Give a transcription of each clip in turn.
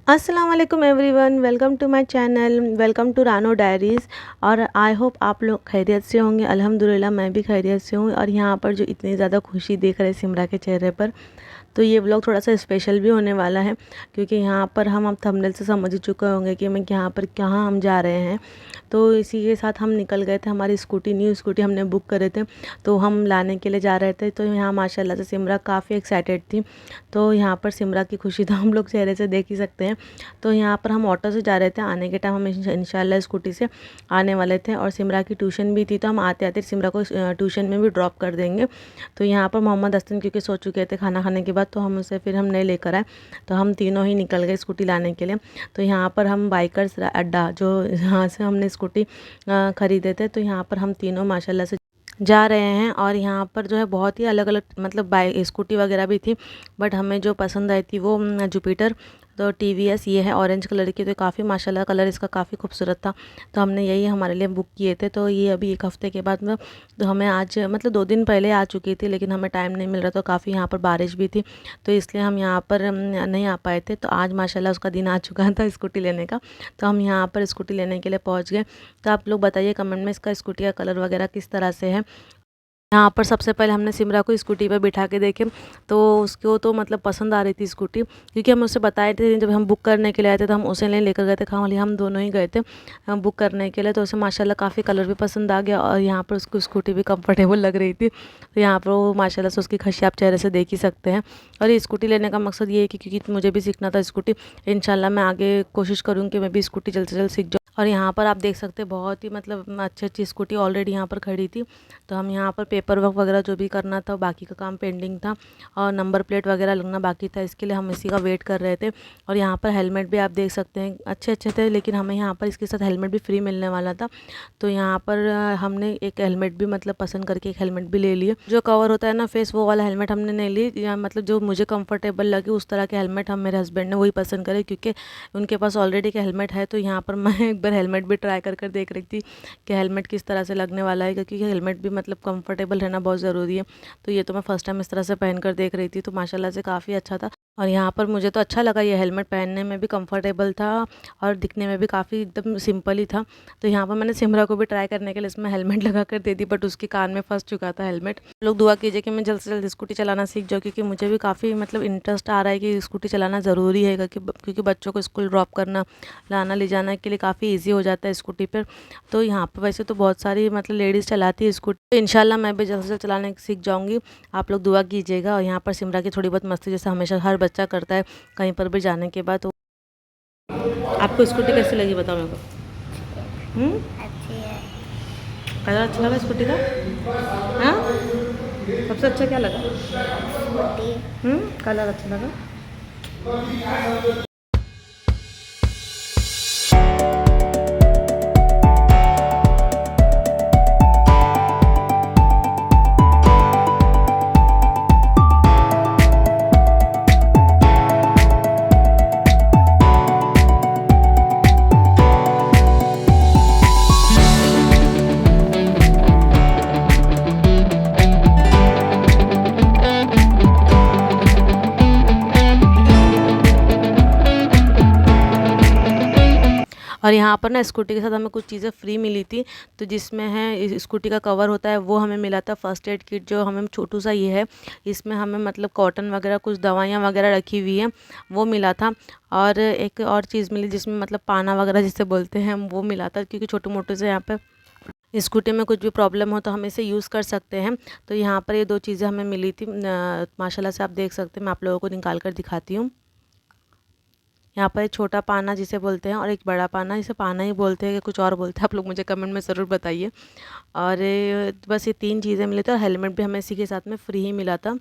अस्सलाम वालेकुम everyone, welcome to my channel, welcome to Rano diaries. और आई होप आप लोग खैरियत से होंगे। अल्हम्दुलिल्लाह मैं भी खैरियत से हूँ। और यहाँ पर जो इतनी ज़्यादा खुशी देख रहे हैं सिमरा के चेहरे पर, तो ये व्लॉग थोड़ा सा स्पेशल भी होने वाला है, क्योंकि यहाँ पर हम अब थंबनेल से समझ ही चुके होंगे कि मैं यहाँ पर कहाँ हम जा रहे हैं। तो इसी के साथ हम निकल गए थे। हमारी स्कूटी, न्यू स्कूटी हमने बुक करे थे, तो हम लाने के लिए जा रहे थे। तो यहाँ माशाल्लाह से सिमरा काफ़ी एक्साइटेड थी। तो यहाँ पर सिमरा की खुशी तो हम लोग चेहरे से देख ही सकते हैं। तो यहाँ पर हम ऑटो से जा रहे थे। आने के टाइम हम इंशाल्लाह स्कूटी से आने वाले थे, और सिमरा की ट्यूशन भी थी, तो हम आते आते सिमरा को ट्यूशन में भी ड्रॉप कर देंगे। तो यहाँ पर मोहम्मद हसन क्योंकि सो चुके थे खाना खाने के बाद, तो हम उसे फिर हम नहीं लेकर आए। तो हम तीनों ही निकल गए स्कूटी लाने के लिए। तो यहाँ पर हम बाइकर्स अड्डा, जो यहाँ से हमने स्कूटी ख़रीदे थे, तो यहाँ पर हम तीनों माशाल्लाह से जा रहे हैं। और यहाँ पर जो है बहुत ही अलग अलग मतलब बाइक स्कूटी वगैरह भी थी, बट हमें जो पसंद आई थी वो जुपिटर, तो टीवीएस ये है ऑरेंज कलर की। तो काफ़ी माशाल्लाह कलर इसका काफ़ी खूबसूरत था, तो हमने यही हमारे लिए बुक किए थे। तो ये अभी 1 हफ़्ते के बाद में, तो हमें आज मतलब 2 दिन पहले आ चुकी थी, लेकिन हमें टाइम नहीं मिल रहा। तो काफ़ी यहाँ पर बारिश भी थी, तो इसलिए हम यहाँ पर नहीं आ पाए थे। तो आज माशाल्लाह उसका दिन आ चुका था स्कूटी लेने का, तो हम यहाँ पर स्कूटी लेने के लिए पहुँच गए। तो आप लोग बताइए कमेंट में इसका स्कूटी का कलर वगैरह किस तरह से है। यहाँ पर सबसे पहले हमने सिमरा को स्कूटी पे बिठा के देखे, तो उसको तो मतलब पसंद आ रही थी स्कूटी, क्योंकि हम उससे बताए थे जब हम बुक करने के लिए आए थे, तो हम उसे नहीं लेकर गए थे, खाली हम दोनों ही गए थे बुक करने के लिए। तो उसे माशाल्लाह काफ़ी कलर भी पसंद आ गया, और यहाँ पर उसको स्कूटी भी कंफर्टेबल लग रही थी। तो यहाँ पर वो माशाल्लाह से उसकी खुशी आप चेहरे से देख ही सकते हैं। और ये स्कूटी लेने का मकसद ये है कि क्योंकि मुझे भी सीखना था स्कूटी, इंशाल्लाह मैं आगे कोशिश करूँगी कि मैं भी स्कूटी जल्द से जल्द सीख जाऊँ। और यहाँ पर आप देख सकते हैं बहुत ही मतलब अच्छी अच्छी स्कूटी ऑलरेडी यहाँ पर खड़ी थी। तो हम यहाँ पर पेपर वर्क वगैरह जो भी करना था, बाकी का काम पेंडिंग था, और नंबर प्लेट वगैरह लगना बाकी था, इसके लिए हम इसी का वेट कर रहे थे। और यहाँ पर हेलमेट भी आप देख सकते हैं अच्छे अच्छे थे, लेकिन हमें यहाँ पर इसके साथ हेलमेट भी फ्री मिलने वाला था। तो यहाँ पर हमने एक हेलमेट भी मतलब पसंद करके एक हेलमेट भी ले लिए। जो कवर होता है ना फेस, वो वाला हेलमेट हमने नहीं ली, या मतलब जो मुझे कंफर्टेबल लगे उस तरह के हेलमेट हम मेरे हस्बैंड ने वही पसंद करे, क्योंकि उनके पास ऑलरेडी एक हेलमेट है। तो यहाँ पर मैं एक बार हेलमेट भी ट्राई कर देख रही थी कि हेलमेट किस तरह से लगने वाला है, क्योंकि हेलमेट भी मतलब कंफर्टेबल रहना बहुत ज़रूरी है। तो ये तो मैं फर्स्ट टाइम इस तरह से पहन कर देख रही थी, तो माशाल्लाह से काफ़ी अच्छा था। और यहाँ पर मुझे तो अच्छा लगा, ये हेलमेट पहनने में भी कंफर्टेबल था, और दिखने में भी काफ़ी एकदम सिंपल ही था। तो यहाँ पर मैंने सिमरा को भी ट्राई करने के लिए इसमें हेलमेट लगा कर दे दी, बट उसके कान में फंस चुका था हेलमेट। लोग दुआ कीजिए कि मैं जल्द से जल्द स्कूटी चलाना सीख जाऊँ, क्योंकि मुझे भी काफ़ी मतलब इंटरेस्ट आ रहा है कि स्कूटी चलाना ज़रूरी है, क्योंकि बच्चों को स्कूल ड्रॉप करना, लाना ले जाना के लिए काफ़ी ईजी हो जाता है स्कूटी पर। तो यहाँ पर वैसे तो बहुत सारी मतलब लेडीज़ चलाती है स्कूटी, तो इंशाल्लाह मैं भी जल्द से जल्द चलाने सीख जाऊँगी। आप लोग दुआ कीजिएगा। और यहाँ पर सिमरा की थोड़ी बहुत मस्ती जैसे हमेशा हर बच्चा करता है कहीं पर भी जाने के बाद। तो आपको स्कूटी कैसी लगी बताओ मेरे को। अच्छी है। कलर अच्छा लगा स्कूटी का? हाँ, सबसे अच्छा क्या लगा? स्कूटी। कलर अच्छा लगा। और यहाँ पर ना स्कूटी के साथ हमें कुछ चीज़ें फ्री मिली थी, तो जिसमें है स्कूटी का कवर होता है वो हमें मिला था, फर्स्ट एड किट जो हमें छोटू सा ये है, इसमें हमें मतलब कॉटन वगैरह कुछ दवाइयाँ वगैरह रखी हुई हैं वो मिला था। और एक और चीज़ मिली जिसमें मतलब पाना वगैरह जिसे बोलते हैं वो मिला था, क्योंकि छोटे मोटे से यहाँ पर स्कूटी में कुछ भी प्रॉब्लम हो तो हम इसे यूज़ कर सकते हैं। तो यहाँ पर ये 2 चीज़ें हमें मिली थी माशाल्लाह से आप देख सकते हैं। मैं आप लोगों को निकाल कर दिखाती हूँ। यहाँ पर एक छोटा पाना जिसे बोलते हैं, और एक बड़ा पाना, जिसे पाना ही बोलते हैं कि कुछ और बोलते हैं, आप लोग मुझे कमेंट में ज़रूर बताइए। और बस ये 3 चीज़ें मिली थी, और हेलमेट भी हमें इसी के साथ में फ्री ही मिला था।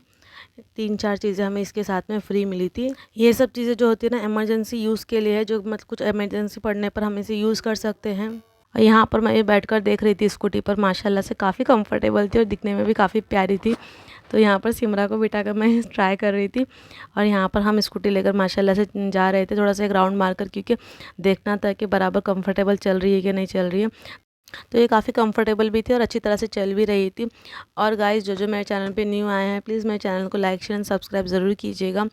3-4 चीज़ें हमें इसके साथ में फ्री मिली थी। ये सब चीज़ें जो होती है ना इमरजेंसी यूज़ के लिए है, जो मतलब कुछ इमरजेंसी पड़ने पर हम इसे यूज़ कर सकते हैं। और यहाँ पर मैं ये बैठकर देख रही थी स्कूटी पर, माशाल्लाह से काफ़ी कंफर्टेबल थी और दिखने में भी काफ़ी प्यारी थी। तो यहाँ पर सिमरा को बिठाकर मैं ट्राई कर रही थी, और यहाँ पर हम स्कूटी लेकर माशाल्लाह से जा रहे थे, थोड़ा सा एक राउंड मारकर, क्योंकि देखना था कि बराबर कंफर्टेबल चल रही है कि नहीं चल रही है। तो ये काफ़ी कंफर्टेबल भी थी और अच्छी तरह से चल भी रही थी। और गाइस जो जो मेरे चैनल पे न्यू आए हैं, प्लीज़ मेरे चैनल को लाइक शेयर एंड सब्सक्राइब ज़रूर कीजिएगा।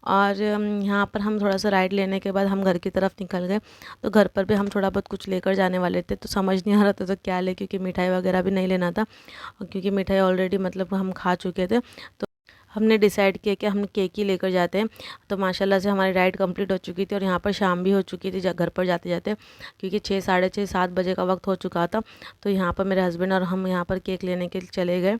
और यहाँ पर हम थोड़ा सा राइड लेने के बाद हम घर की तरफ निकल गए। तो घर पर भी हम थोड़ा बहुत कुछ लेकर जाने वाले थे, तो समझ नहीं आ रहा था तो क्या ले, क्योंकि मिठाई वगैरह भी नहीं लेना था, और क्योंकि मिठाई ऑलरेडी मतलब हम खा चुके थे। तो हमने डिसाइड किया कि हम केक ही लेकर जाते हैं। तो माशाल्लाह से हमारी राइड कंप्लीट हो चुकी थी और यहाँ पर शाम भी हो चुकी थी घर पर जाते जाते, क्योंकि 6 साढ़े 6 7 बजे का वक्त हो चुका था। तो यहाँ पर मेरे हस्बैंड और हम यहाँ पर केक लेने के लिए चले गए।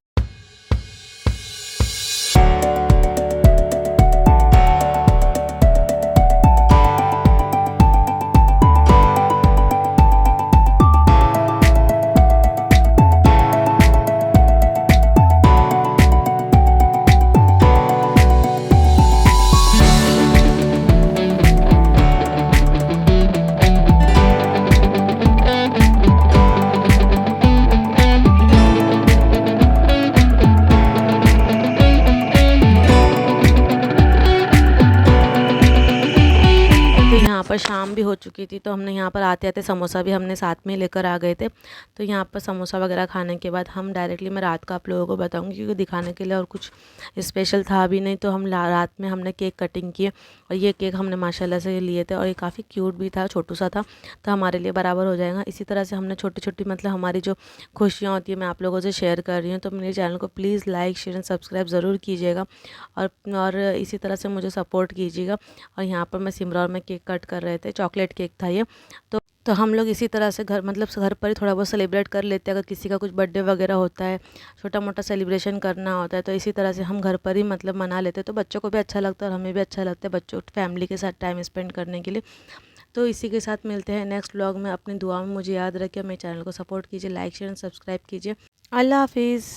यहाँ पर शाम भी हो चुकी थी, तो हमने यहाँ पर आते-आते समोसा भी हमने साथ में लेकर आ गए थे। तो यहाँ पर समोसा वगैरह खाने के बाद हम डायरेक्टली मैं रात का आप लोगों को बताऊँगी, क्योंकि दिखाने के लिए और कुछ स्पेशल था भी नहीं। तो हम रात में हमने केक कटिंग की, और ये केक हमने माशाल्लाह से लिए थे, और ये काफ़ी क्यूट भी था, छोटू सा था, तो हमारे लिए बराबर हो जाएगा। इसी तरह से हमने छोटी-छोटी मतलब हमारी जो खुशियाँ होती है मैं आप लोगों से शेयर कर रही हूँ। तो मेरे चैनल को please like share and subscribe ज़रूर कीजिएगा, और इसी तरह से मुझे सपोर्ट कीजिएगा। और यहाँ पर मैं सिमरौर में केक कट कर रहे थे, चॉकलेट केक था ये। तो हम लोग इसी तरह से घर मतलब घर पर ही थोड़ा बहुत सेलिब्रेट कर लेते हैं। अगर किसी का कुछ बर्थडे वगैरह होता है, छोटा मोटा सेलिब्रेशन करना होता है, तो इसी तरह से हम घर पर ही मतलब मना लेते हैं। तो बच्चों को भी अच्छा लगता है और हमें भी अच्छा लगता है बच्चों फैमिली के साथ टाइम स्पेंड करने के लिए। तो इसी के साथ मिलते हैं नेक्स्ट व्लॉग में। अपनी दुआ में मुझे याद रखिए, मेरे चैनल को सपोर्ट कीजिए, लाइक शेयर एंड सब्सक्राइब कीजिए। अल्लाह हाफिज़।